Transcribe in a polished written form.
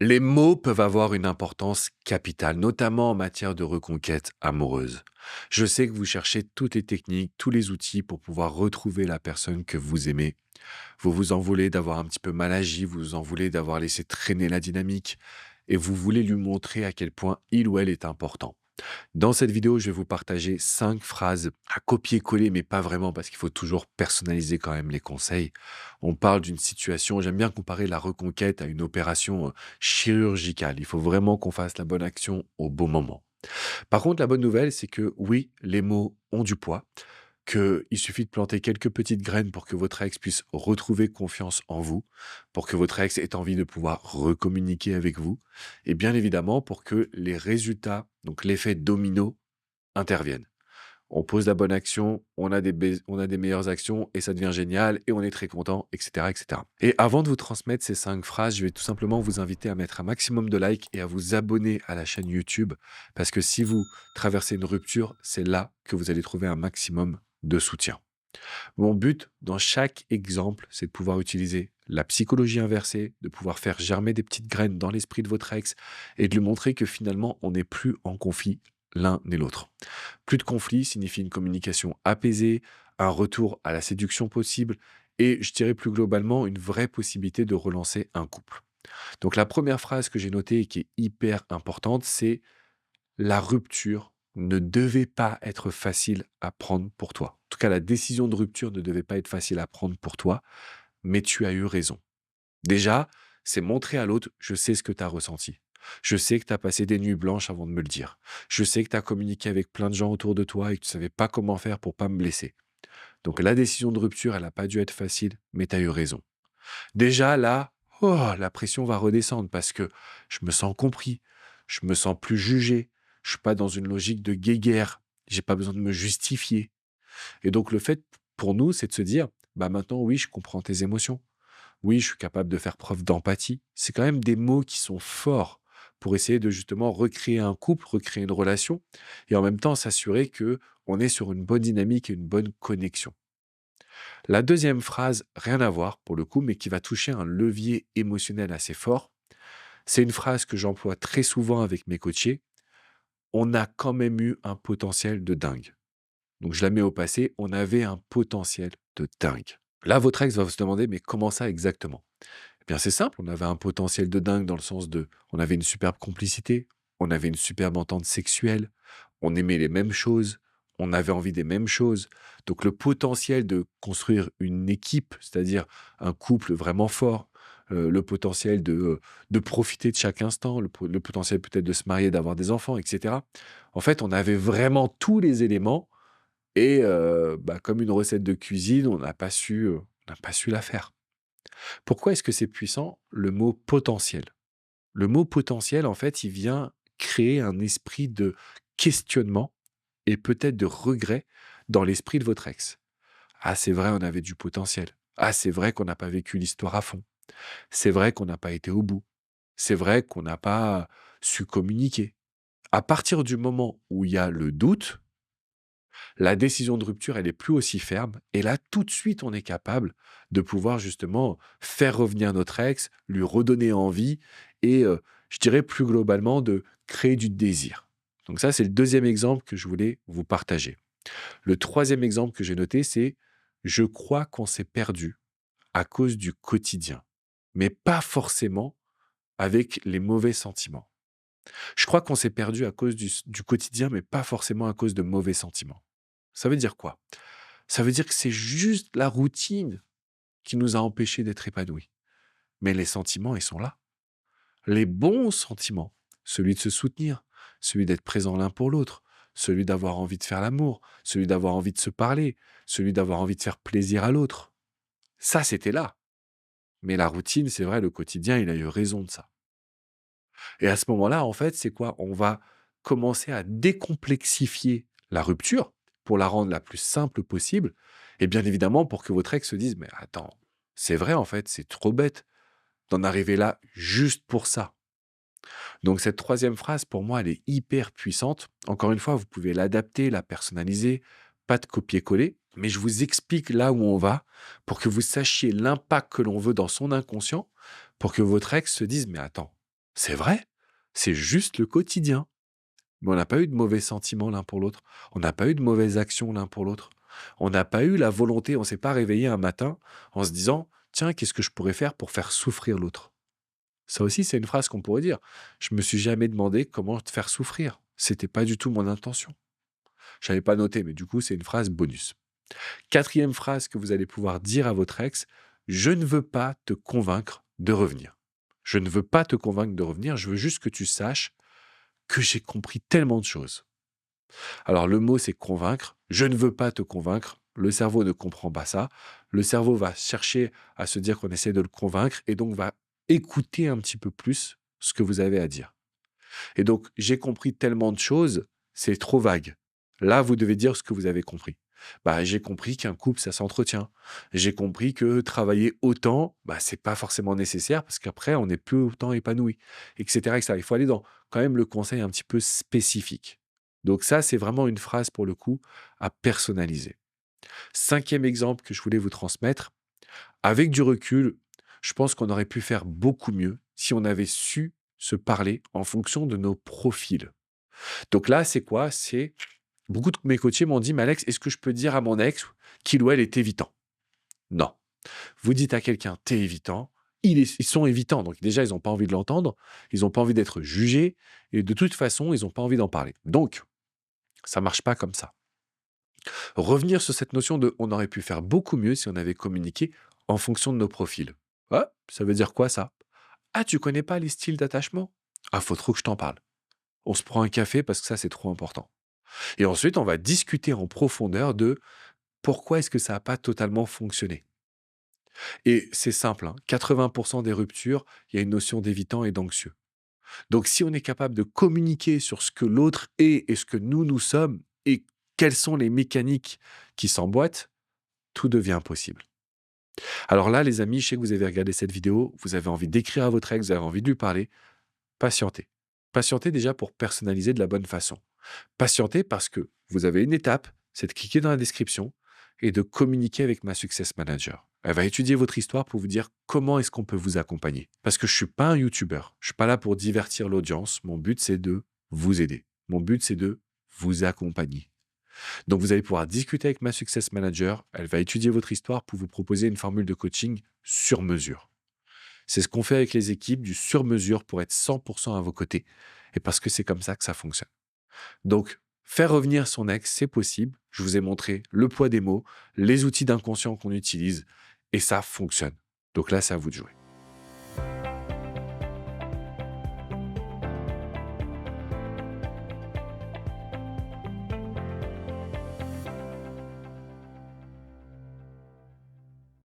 Les mots peuvent avoir une importance capitale, notamment en matière de reconquête amoureuse. Je sais que vous cherchez toutes les techniques, tous les outils pour pouvoir retrouver la personne que vous aimez. Vous vous en voulez d'avoir un petit peu mal agi, vous vous en voulez d'avoir laissé traîner la dynamique, et vous voulez lui montrer à quel point il ou elle est important. Dans cette vidéo, je vais vous partager 5 phrases à copier-coller, mais pas vraiment parce qu'il faut toujours personnaliser quand même les conseils. On parle d'une situation, j'aime bien comparer la reconquête à une opération chirurgicale. Il faut vraiment qu'on fasse la bonne action au bon moment. Par contre, la bonne nouvelle, c'est que oui, les mots ont du poids, qu'il suffit de planter quelques petites graines pour que votre ex puisse retrouver confiance en vous, pour que votre ex ait envie de pouvoir recommuniquer avec vous, et bien évidemment pour que les résultats, donc l'effet domino, interviennent. On pose la bonne action, on a des meilleures actions et ça devient génial et on est très content, etc., etc. Et avant de vous transmettre ces 5 phrases, je vais tout simplement vous inviter à mettre un maximum de likes et à vous abonner à la chaîne YouTube parce que si vous traversez une rupture, c'est là que vous allez trouver un maximum de soutien. Mon but dans chaque exemple, c'est de pouvoir utiliser la psychologie inversée, de pouvoir faire germer des petites graines dans l'esprit de votre ex et de lui montrer que finalement, on n'est plus en conflit l'un et l'autre. Plus de conflit signifie une communication apaisée, un retour à la séduction possible et je dirais plus globalement une vraie possibilité de relancer un couple. Donc la première phrase que j'ai notée et qui est hyper importante, c'est la rupture ne devait pas être facile à prendre pour toi. En tout cas, la décision de rupture ne devait pas être facile à prendre pour toi, mais tu as eu raison. Déjà, c'est montrer à l'autre, je sais ce que tu as ressenti. Je sais que tu as passé des nuits blanches avant de me le dire. Je sais que tu as communiqué avec plein de gens autour de toi et que tu savais pas comment faire pour pas me blesser. Donc la décision de rupture, elle n'a pas dû être facile, mais tu as eu raison. Déjà là, oh, la pression va redescendre parce que je me sens compris, je me sens plus jugé, je suis pas dans une logique de guéguerre, j'ai pas besoin de me justifier. Et donc le fait pour nous, c'est de se dire, bah maintenant oui, je comprends tes émotions. Oui, je suis capable de faire preuve d'empathie. C'est quand même des mots qui sont forts pour essayer de justement recréer un couple, recréer une relation et en même temps s'assurer que on est sur une bonne dynamique et une bonne connexion. La deuxième phrase, rien à voir pour le coup, mais qui va toucher un levier émotionnel assez fort, c'est une phrase que j'emploie très souvent avec mes coachés. On a quand même eu un potentiel de dingue. Donc je la mets au passé, on avait un potentiel de dingue. Là, votre ex va se demander, mais comment ça exactement? Eh bien, c'est simple, on avait un potentiel de dingue dans le sens de, on avait une superbe complicité, on avait une superbe entente sexuelle, on aimait les mêmes choses, on avait envie des mêmes choses. Donc le potentiel de construire une équipe, c'est-à-dire un couple vraiment fort, le potentiel de profiter de chaque instant, le potentiel peut-être de se marier, d'avoir des enfants, etc. En fait, on avait vraiment tous les éléments et bah, comme une recette de cuisine, on n'a pas su la faire. Pourquoi est-ce que c'est puissant? Le mot potentiel. Le mot potentiel, en fait, il vient créer un esprit de questionnement et peut-être de regret dans l'esprit de votre ex. Ah, c'est vrai, on avait du potentiel. Ah, c'est vrai qu'on n'a pas vécu l'histoire à fond. C'est vrai qu'on n'a pas été au bout. C'est vrai qu'on n'a pas su communiquer. À partir du moment où il y a le doute, la décision de rupture, elle est plus aussi ferme. Et là, tout de suite, on est capable de pouvoir justement faire revenir notre ex, lui redonner envie et je dirais plus globalement de créer du désir. Donc ça, c'est le deuxième exemple que je voulais vous partager. Le troisième exemple que j'ai noté, c'est je crois qu'on s'est perdu à cause du quotidien, mais pas forcément avec les mauvais sentiments. Je crois qu'on s'est perdu à cause du quotidien, mais pas forcément à cause de mauvais sentiments. Ça veut dire quoi? Ça veut dire que c'est juste la routine qui nous a empêchés d'être épanouis. Mais les sentiments, ils sont là. Les bons sentiments, celui de se soutenir, celui d'être présent l'un pour l'autre, celui d'avoir envie de faire l'amour, celui d'avoir envie de se parler, celui d'avoir envie de faire plaisir à l'autre. Ça, c'était là. Mais la routine, c'est vrai, le quotidien, il a eu raison de ça. Et à ce moment-là, en fait, c'est quoi? On va commencer à décomplexifier la rupture pour la rendre la plus simple possible et bien évidemment pour que votre ex se dise: «Mais attends, c'est vrai en fait, c'est trop bête d'en arriver là juste pour ça». Donc cette troisième phrase pour moi, elle est hyper puissante. Encore une fois, vous pouvez l'adapter, la personnaliser, pas de copier-coller, mais je vous explique là où on va pour que vous sachiez l'impact que l'on veut dans son inconscient, pour que votre ex se dise: «Mais attends». C'est vrai, c'est juste le quotidien. Mais on n'a pas eu de mauvais sentiments l'un pour l'autre. On n'a pas eu de mauvaises actions l'un pour l'autre. On n'a pas eu la volonté, on ne s'est pas réveillé un matin en se disant, tiens, qu'est-ce que je pourrais faire pour faire souffrir l'autre? Ça aussi, c'est une phrase qu'on pourrait dire. Je me suis jamais demandé comment te faire souffrir. C'était pas du tout mon intention. Je n'avais pas noté, mais du coup, c'est une phrase bonus. Quatrième phrase que vous allez pouvoir dire à votre ex, je ne veux pas te convaincre de revenir. Je ne veux pas te convaincre de revenir, je veux juste que tu saches que j'ai compris tellement de choses. Alors le mot c'est convaincre, je ne veux pas te convaincre, le cerveau ne comprend pas ça, le cerveau va chercher à se dire qu'on essaie de le convaincre et donc va écouter un petit peu plus ce que vous avez à dire. Et donc j'ai compris tellement de choses, c'est trop vague. Là, vous devez dire ce que vous avez compris. Bah, j'ai compris qu'un couple, ça s'entretient. J'ai compris que travailler autant, bah, c'est pas forcément nécessaire parce qu'après, on n'est plus autant épanoui, etc., etc. Il faut aller dans quand même le conseil un petit peu spécifique. Donc ça, c'est vraiment une phrase pour le coup à personnaliser. Cinquième exemple que je voulais vous transmettre, avec du recul, je pense qu'on aurait pu faire beaucoup mieux si on avait su se parler en fonction de nos profils. Donc là, c'est quoi? C'est beaucoup de mes coachés m'ont dit: «Mais Alex, est-ce que je peux dire à mon ex qu'il ou elle est évitant?» Non. Vous dites à quelqu'un: «Tu es évitant», ils sont évitants, donc déjà, ils n'ont pas envie de l'entendre, ils n'ont pas envie d'être jugés et de toute façon, ils n'ont pas envie d'en parler. Donc ça marche pas comme ça. Revenir sur cette notion de: «On aurait pu faire beaucoup mieux si on avait communiqué en fonction de nos profils». Ah, ça veut dire quoi ça? «Ah, tu connais pas les styles d'attachement? Ah, faut trop que je t'en parle. On se prend un café parce que ça, c'est trop important». Et ensuite, on va discuter en profondeur de pourquoi est-ce que ça n'a pas totalement fonctionné. Et c'est simple, hein, 80% des ruptures, il y a une notion d'évitant et d'anxieux. Donc si on est capable de communiquer sur ce que l'autre est et ce que nous sommes et quelles sont les mécaniques qui s'emboîtent, tout devient possible. Alors là, les amis, je sais que vous avez regardé cette vidéo, vous avez envie d'écrire à votre ex, vous avez envie de lui parler, patientez. Patientez déjà pour personnaliser de la bonne façon. Patientez parce que vous avez une étape, c'est de cliquer dans la description et de communiquer avec ma Success Manager. Elle va étudier votre histoire pour vous dire comment est-ce qu'on peut vous accompagner. Parce que je ne suis pas un YouTuber. Je ne suis pas là pour divertir l'audience. Mon but, c'est de vous aider. Mon but, c'est de vous accompagner. Donc, vous allez pouvoir discuter avec ma Success Manager. Elle va étudier votre histoire pour vous proposer une formule de coaching sur mesure. C'est ce qu'on fait avec les équipes, du sur mesure pour être 100% à vos côtés. Et parce que c'est comme ça que ça fonctionne. Donc, faire revenir son ex, c'est possible. Je vous ai montré le poids des mots, les outils d'inconscient qu'on utilise, et ça fonctionne. Donc là, c'est à vous de jouer.